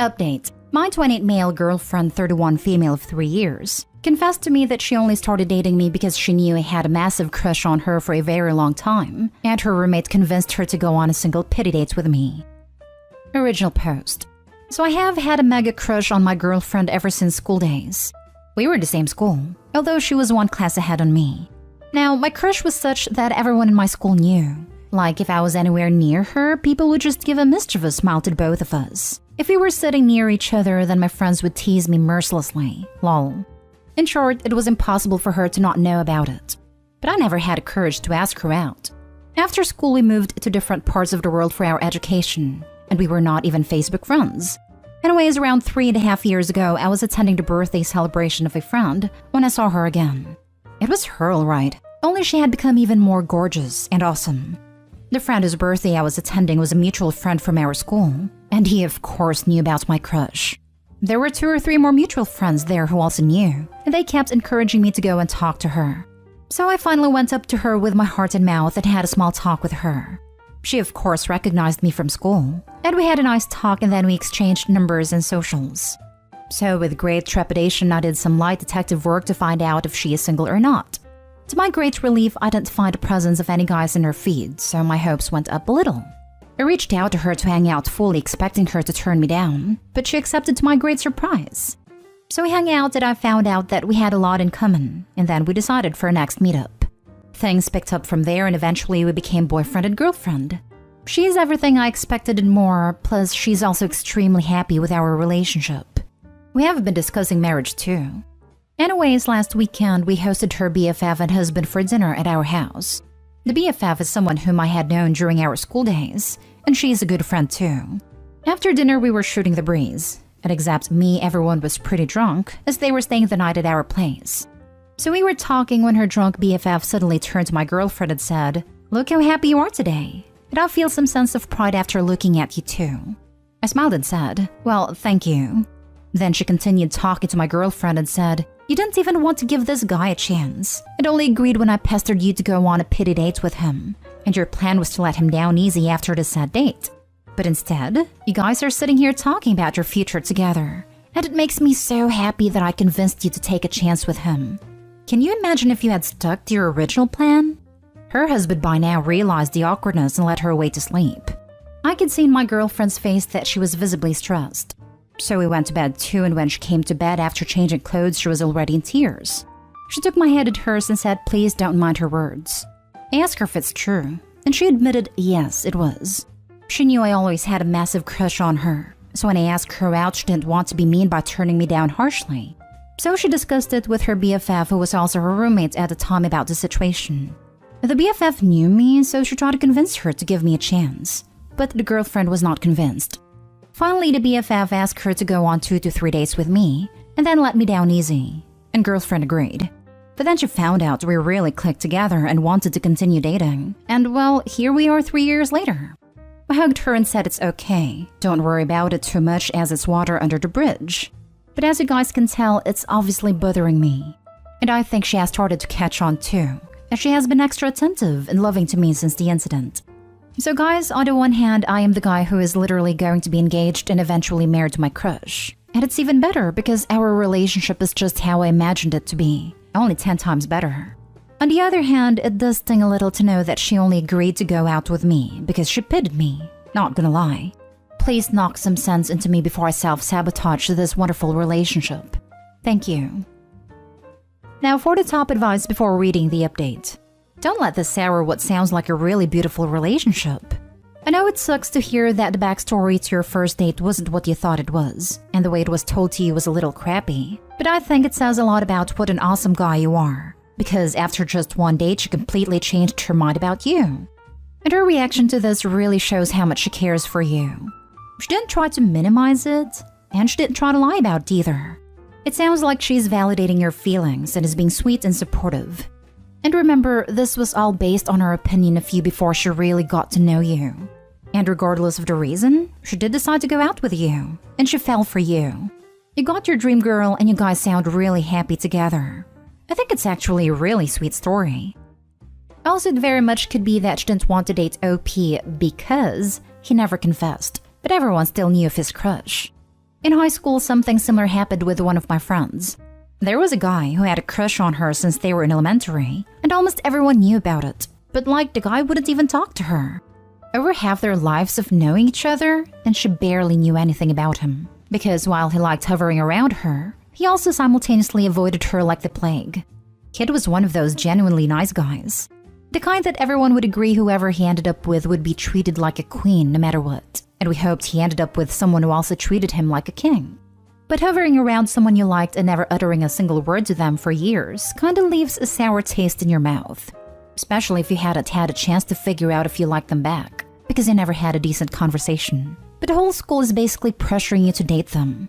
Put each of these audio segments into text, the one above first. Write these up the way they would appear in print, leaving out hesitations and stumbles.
Update. My 28 male girlfriend, 31 female of 3 years, confessed to me that she only started dating me because she knew I had a massive crush on her for a very long time, and her roommate convinced her to go on a single pity date with me. Original post. So I have had a mega crush on my girlfriend ever since school days. We were in the same school, although she was one class ahead on me. Now, my crush was such that everyone in my school knew. Like, if I was anywhere near her, people would just give a mischievous smile to both of us. If we were sitting near each other, then my friends would tease me mercilessly. Lol. In short, it was impossible for her to not know about it. But I never had the courage to ask her out. After school, we moved to different parts of the world for our education, and we were not even Facebook friends. Anyways, around 3.5 years ago, I was attending the birthday celebration of a friend when I saw her again. It was her alright, only she had become even more gorgeous and awesome. The friend whose birthday I was attending was a mutual friend from our school, and he of course knew about my crush. There were 2 or 3 more mutual friends there who also knew, and they kept encouraging me to go and talk to her. So I finally went up to her with my heart in mouth and had a small talk with her. She of course recognized me from school, and we had a nice talk and then we exchanged numbers and socials. So with great trepidation, I did some light detective work to find out if she is single or not. To my great relief, I didn't find the presence of any guys in her feed, so my hopes went up a little. I reached out to her to hang out, fully expecting her to turn me down, but she accepted to my great surprise. So we hung out and I found out that we had a lot in common, and then we decided for our next meetup. Things picked up from there and eventually we became boyfriend and girlfriend. She is everything I expected and more, plus she's also extremely happy with our relationship. We have been discussing marriage too. Anyways, last weekend we hosted her BFF and husband for dinner at our house. The BFF is someone whom I had known during our school days, and she's a good friend too. After dinner we were shooting the breeze, and except me, everyone was pretty drunk as they were staying the night at our place. So we were talking when her drunk BFF suddenly turned to my girlfriend and said, "Look how happy you are today. And I feel some sense of pride after looking at you too." I smiled and said, "Well, thank you." Then she continued talking to my girlfriend and said, "You didn't even want to give this guy a chance, and only agreed when I pestered you to go on a pity date with him, and your plan was to let him down easy after the sad date. But instead, you guys are sitting here talking about your future together, and it makes me so happy that I convinced you to take a chance with him. Can you imagine if you had stuck to your original plan?" Her husband by now realized the awkwardness and led her away to sleep. I could see in my girlfriend's face that she was visibly stressed. So we went to bed too, and when she came to bed after changing clothes, she was already in tears. She took my head at hers and said, "Please don't mind her words." I asked her if it's true, and she admitted yes, it was. She knew I always had a massive crush on her, so when I asked her out, she didn't want to be mean by turning me down harshly. So she discussed it with her BFF, who was also her roommate at the time, about the situation. The BFF knew me, so she tried to convince her to give me a chance, but the girlfriend was not convinced. Finally, the BFF asked her to go on 2 to 3 dates with me, and then let me down easy, and girlfriend agreed. But then she found out we really clicked together and wanted to continue dating, and well, here we are 3 years later. I hugged her and said it's okay, don't worry about it too much as it's water under the bridge. But as you guys can tell, it's obviously bothering me. And I think she has started to catch on too, as she has been extra attentive and loving to me since the incident. So guys, on the one hand, I am the guy who is literally going to be engaged and eventually married to my crush. And it's even better because our relationship is just how I imagined it to be, only 10 times better. On the other hand, it does sting a little to know that she only agreed to go out with me because she pitied me, not gonna lie. Please knock some sense into me before I self-sabotage this wonderful relationship. Thank you. Now for the top advice before reading the update. Don't let this sour what sounds like a really beautiful relationship. I know it sucks to hear that the backstory to your first date wasn't what you thought it was, and the way it was told to you was a little crappy, but I think it says a lot about what an awesome guy you are, because after just one date she completely changed her mind about you. And her reaction to this really shows how much she cares for you. She didn't try to minimize it, and she didn't try to lie about it either. It sounds like she's validating your feelings and is being sweet and supportive. And remember, this was all based on her opinion of you before she really got to know you. And regardless of the reason, she did decide to go out with you, and she fell for you. You got your dream girl and you guys sound really happy together. I think it's actually a really sweet story. Also, it very much could be that she didn't want to date OP because he never confessed, but everyone still knew of his crush. In high school, something similar happened with one of my friends. There was a guy who had a crush on her since they were in elementary, and almost everyone knew about it. But the guy wouldn't even talk to her. Over half their lives of knowing each other, and she barely knew anything about him. Because while he liked hovering around her, he also simultaneously avoided her like the plague. Kid was one of those genuinely nice guys. The kind that everyone would agree whoever he ended up with would be treated like a queen no matter what. And we hoped he ended up with someone who also treated him like a king. But hovering around someone you liked and never uttering a single word to them for years kinda leaves a sour taste in your mouth. Especially if you hadn't had a chance to figure out if you liked them back, because you never had a decent conversation. But the whole school is basically pressuring you to date them.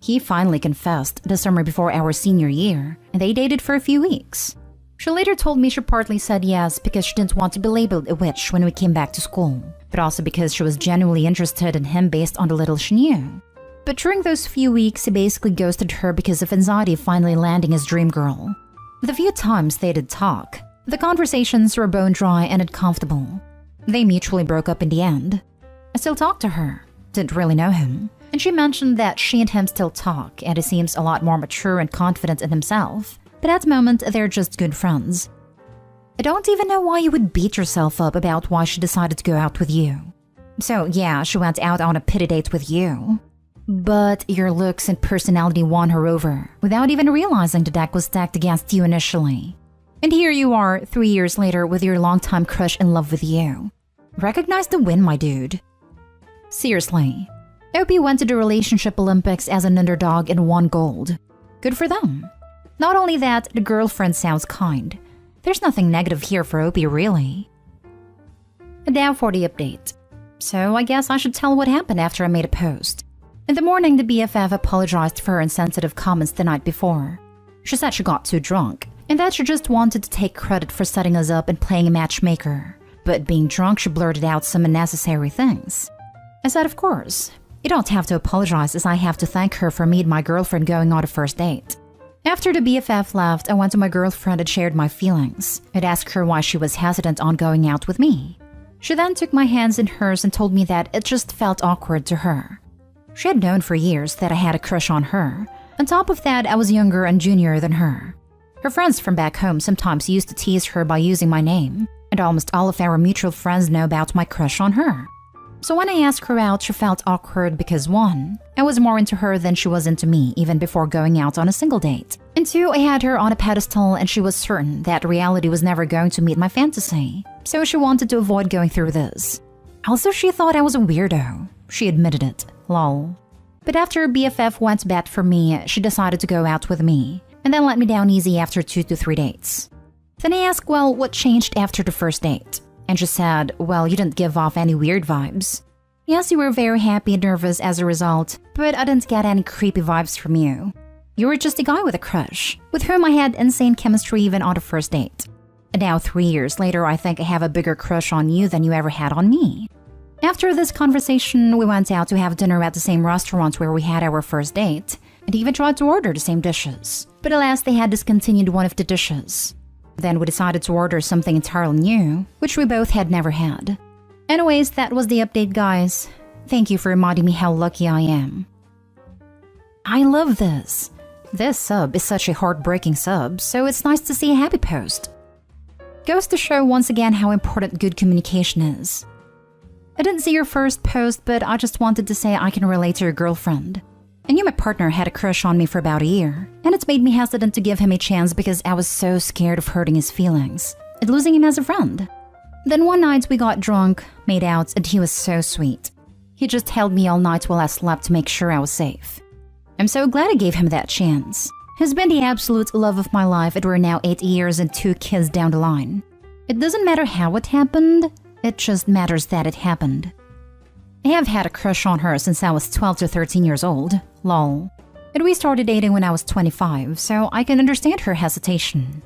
He finally confessed the summer before our senior year, and they dated for a few weeks. She later told me she partly said yes because she didn't want to be labeled a witch when we came back to school, but also because she was genuinely interested in him based on the little she knew. But during those few weeks, he basically ghosted her because of anxiety of finally landing his dream girl. The few times they did talk, the conversations were bone dry and uncomfortable. They mutually broke up in the end. I still talk to her, didn't really know him, and she mentioned that she and him still talk and he seems a lot more mature and confident in himself, but at the moment they're just good friends. I don't even know why you would beat yourself up about why she decided to go out with you. So yeah, she went out on a pity date with you. But your looks and personality won her over without even realizing the deck was stacked against you initially. And here you are 3 years later with your longtime crush in love with you. Recognize the win, my dude. Seriously. Opie went to the Relationship Olympics as an underdog and won gold. Good for them. Not only that, the girlfriend sounds kind. There's nothing negative here for Opie, really. Now for the update. So I guess I should tell what happened after I made a post. In the morning, the BFF apologized for her insensitive comments the night before. She said she got too drunk, and that she just wanted to take credit for setting us up and playing a matchmaker. But being drunk, she blurted out some unnecessary things. I said, of course. You don't have to apologize, as I have to thank her for me and my girlfriend going on a first date. After the BFF left, I went to my girlfriend and shared my feelings. I'd asked her why she was hesitant on going out with me. She then took my hands in hers and told me that it just felt awkward to her. She had known for years that I had a crush on her. On top of that, I was younger and junior than her. Her friends from back home sometimes used to tease her by using my name, and almost all of our mutual friends know about my crush on her. So when I asked her out, she felt awkward because 1, I was more into her than she was into me even before going out on a single date. And 2, I had her on a pedestal and she was certain that reality was never going to meet my fantasy. So she wanted to avoid going through this. Also, she thought I was a weirdo. She admitted it. Lol. But after BFF went to bat for me, she decided to go out with me, and then let me down easy after 2 to 3 dates. Then I asked, well, what changed after the first date? And she said, well, you didn't give off any weird vibes. Yes, you were very happy and nervous as a result, but I didn't get any creepy vibes from you. You were just a guy with a crush, with whom I had insane chemistry even on the first date. And now 3 years later, I think I have a bigger crush on you than you ever had on me. After this conversation, we went out to have dinner at the same restaurant where we had our first date, and even tried to order the same dishes. But alas, they had discontinued one of the dishes. Then we decided to order something entirely new, which we both had never had. Anyways, that was the update, guys. Thank you for reminding me how lucky I am. I love this. This sub is such a heartbreaking sub, so it's nice to see a happy post. Goes to show once again how important good communication is. I didn't see your first post, but I just wanted to say I can relate to your girlfriend. I knew my partner had a crush on me for about a year, and it made me hesitant to give him a chance because I was so scared of hurting his feelings and losing him as a friend. Then one night we got drunk, made out, and he was so sweet. He just held me all night while I slept to make sure I was safe. I'm so glad I gave him that chance. He's been the absolute love of my life, and we're now 8 years and 2 kids down the line. It doesn't matter how it happened, it just matters that it happened. I have had a crush on her since I was 12 to 13 years old, lol. And we started dating when I was 25, so I can understand her hesitation.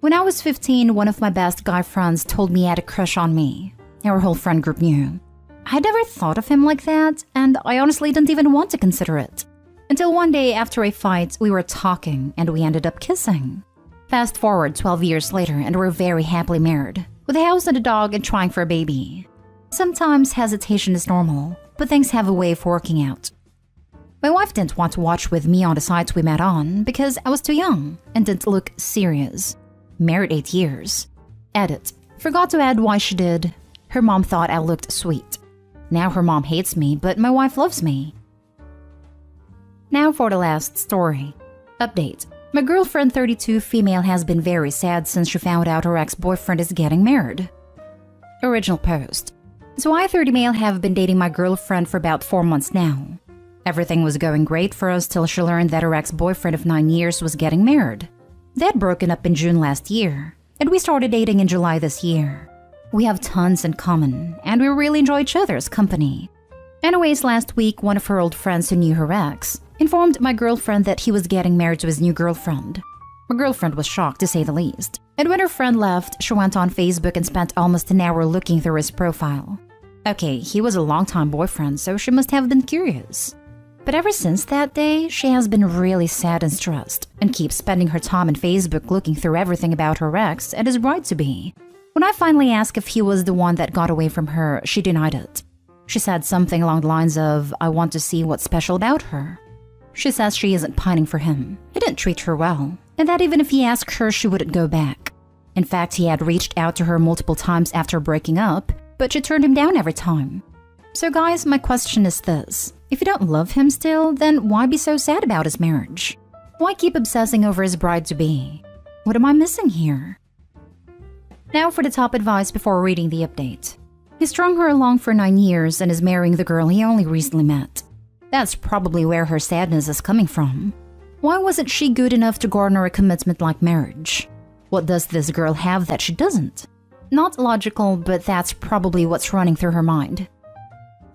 When I was 15, one of my best guy friends told me he had a crush on me. Our whole friend group knew. I never thought of him like that, and I honestly didn't even want to consider it. Until one day after a fight, we were talking and we ended up kissing. Fast forward 12 years later and we're very happily married, with a house and a dog and trying for a baby. Sometimes hesitation is normal, but things have a way of working out. My wife didn't want to watch with me on the sites we met on because I was too young and didn't look serious. Married 8 years. Edit. Forgot to add why she did. Her mom thought I looked sweet. Now her mom hates me, but my wife loves me. Now for the last story. Update. My girlfriend 32 female has been very sad since she found out her ex-boyfriend is getting married. Original post. So I 30 male have been dating my girlfriend for about 4 months now. Everything was going great for us till she learned that her ex-boyfriend of 9 years was getting married. They had broken up in June last year, and we started dating in July this year. We have tons in common, and we really enjoy each other's company. Anyways, last week, one of her old friends who knew her ex informed my girlfriend that he was getting married to his new girlfriend. My girlfriend was shocked, to say the least. And when her friend left, she went on Facebook and spent almost an hour looking through his profile. Okay, he was a longtime boyfriend, so she must have been curious. But ever since that day, she has been really sad and stressed, and keeps spending her time on Facebook looking through everything about her ex and his bride-to-be. When I finally asked if he was the one that got away from her, she denied it. She said something along the lines of, "I want to see what's special about her." She says she isn't pining for him. He didn't treat her well, and that even if he asked her, she wouldn't go back. In fact, he had reached out to her multiple times after breaking up, but she turned him down every time. So guys, my question is this. If you don't love him still, then why be so sad about his marriage? Why keep obsessing over his bride-to-be? What am I missing here? Now for the top advice before reading the update. He strung her along for 9 years and is marrying the girl he only recently met. That's probably where her sadness is coming from. Why wasn't she good enough to garner a commitment like marriage? What does this girl have that she doesn't? Not logical, but that's probably what's running through her mind.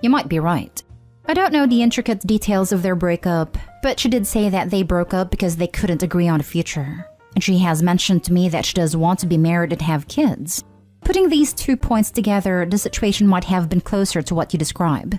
You might be right. I don't know the intricate details of their breakup, but she did say that they broke up because they couldn't agree on a future. And she has mentioned to me that she does want to be married and have kids. Putting these 2 points together, the situation might have been closer to what you describe.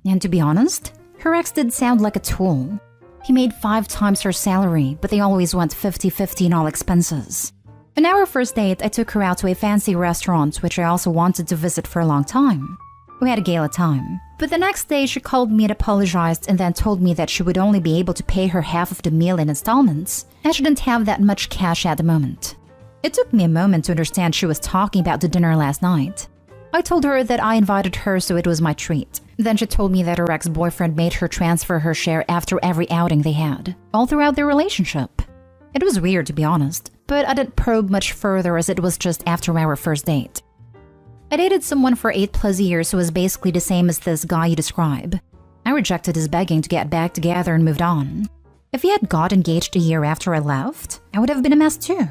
And to be honest, her ex did sound like a tool. He made 5 times her salary, but they always went 50-50 in all expenses. On our first date, I took her out to a fancy restaurant, which I also wanted to visit for a long time. We had a gala time, but the next day she called me and apologized and then told me that she would only be able to pay her half of the meal in installments, and she didn't have that much cash at the moment. It took me a moment to understand she was talking about the dinner last night. I told her that I invited her, so it was my treat. Then she told me that her ex-boyfriend made her transfer her share after every outing they had, all throughout their relationship. It was weird, to be honest, but I didn't probe much further as it was just after our first date. I dated someone for 8+ years who was basically the same as this guy you describe. I rejected his begging to get back together and moved on. If he had got engaged a year after I left, I would have been a mess too.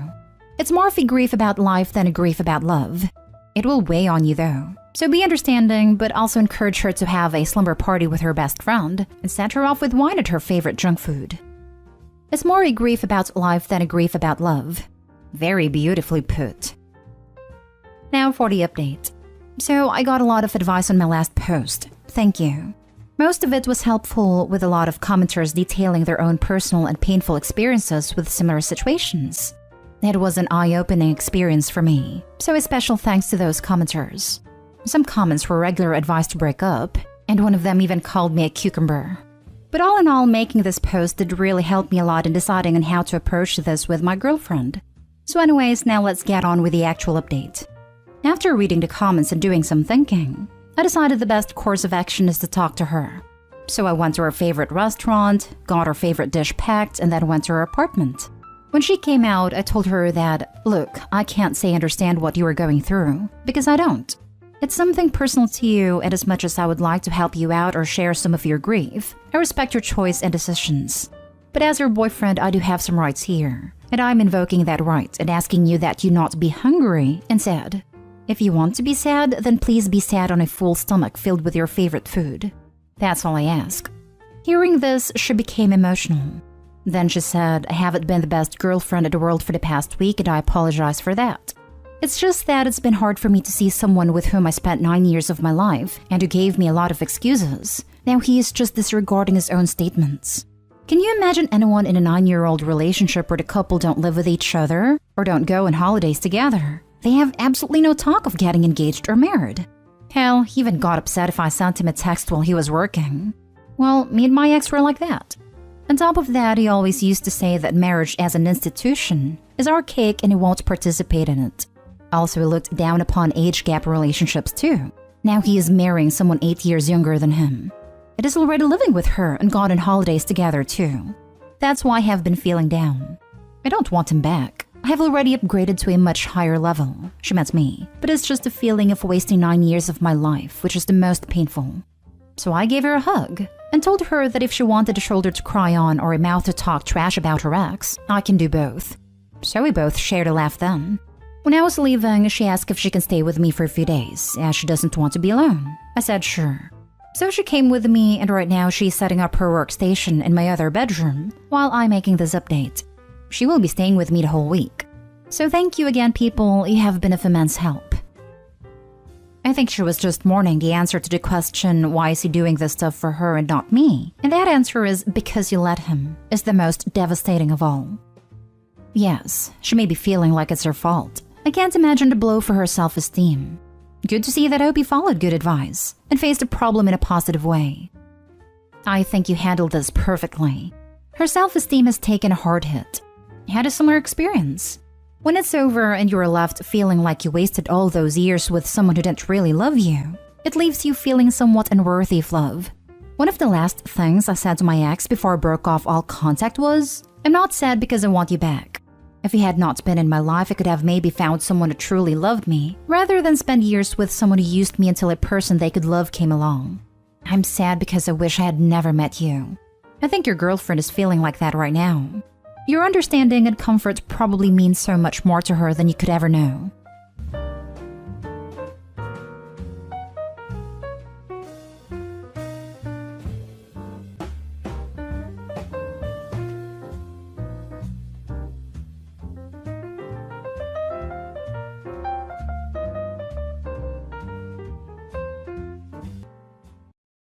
It's more of a grief about life than a grief about love. It will weigh on you though. So be understanding, but also encourage her to have a slumber party with her best friend and send her off with wine at her favorite junk food. It's more a grief about life than a grief about love. Very beautifully put. Now for the update. So I got a lot of advice on my last post. Thank you. Most of it was helpful, with a lot of commenters detailing their own personal and painful experiences with similar situations. It was an eye-opening experience for me, so a special thanks to those commenters. Some comments were regular advice to break up, and one of them even called me a cucumber. But all in all, making this post did really help me a lot in deciding on how to approach this with my girlfriend. So anyways, now let's get on with the actual update. After reading the comments and doing some thinking, I decided the best course of action is to talk to her. So I went to her favorite restaurant, got her favorite dish packed, and then went to her apartment. When she came out, I told her that, look, I can't say understand what you are going through, because I don't. It's something personal to you, and as much as I would like to help you out or share some of your grief, I respect your choice and decisions. But as your boyfriend, I do have some rights here, and I'm invoking that right and asking you that you not be hungry and sad. If you want to be sad, then please be sad on a full stomach filled with your favorite food. That's all I ask. Hearing this, she became emotional. Then she said, I haven't been the best girlfriend in the world for the past week and I apologize for that. It's just that it's been hard for me to see someone with whom I spent 9 years of my life and who gave me a lot of excuses. Now he is just disregarding his own statements. Can you imagine anyone in a 9-year-old relationship where the couple don't live with each other or don't go on holidays together? They have absolutely no talk of getting engaged or married. Hell, he even got upset if I sent him a text while he was working. Well, me and my ex were like that. On top of that, he always used to say that marriage as an institution is archaic and he won't participate in it. Also, he looked down upon age gap relationships too. Now he is marrying someone 8 years younger than him. It is already living with her and gone on holidays together too. That's why I have been feeling down. I don't want him back. I have already upgraded to a much higher level. She meant me. But it's just a feeling of wasting 9 years of my life, which is the most painful. So I gave her a hug and told her that if she wanted a shoulder to cry on or a mouth to talk trash about her ex, I can do both. So we both shared a laugh then. When I was leaving, she asked if she can stay with me for a few days, as she doesn't want to be alone. I said sure. So she came with me, and right now she's setting up her workstation in my other bedroom while I'm making this update. She will be staying with me the whole week. So thank you again, people. You have been of immense help. I think she was just mourning the answer to the question, why is he doing this stuff for her and not me? And that answer is because you let him, is the most devastating of all. Yes, she may be feeling like it's her fault. I can't imagine the blow for her self-esteem. Good to see that Opie followed good advice and faced the problem in a positive way. I think you handled this perfectly. Her self-esteem has taken a hard hit. You had a similar experience. When it's over and you're left feeling like you wasted all those years with someone who didn't really love you, it leaves you feeling somewhat unworthy of love. One of the last things I said to my ex before I broke off all contact was, I'm not sad because I want you back. If he had not been in my life, I could have maybe found someone who truly loved me, rather than spend years with someone who used me until a person they could love came along. I'm sad because I wish I had never met you. I think your girlfriend is feeling like that right now. Your understanding and comfort probably means so much more to her than you could ever know.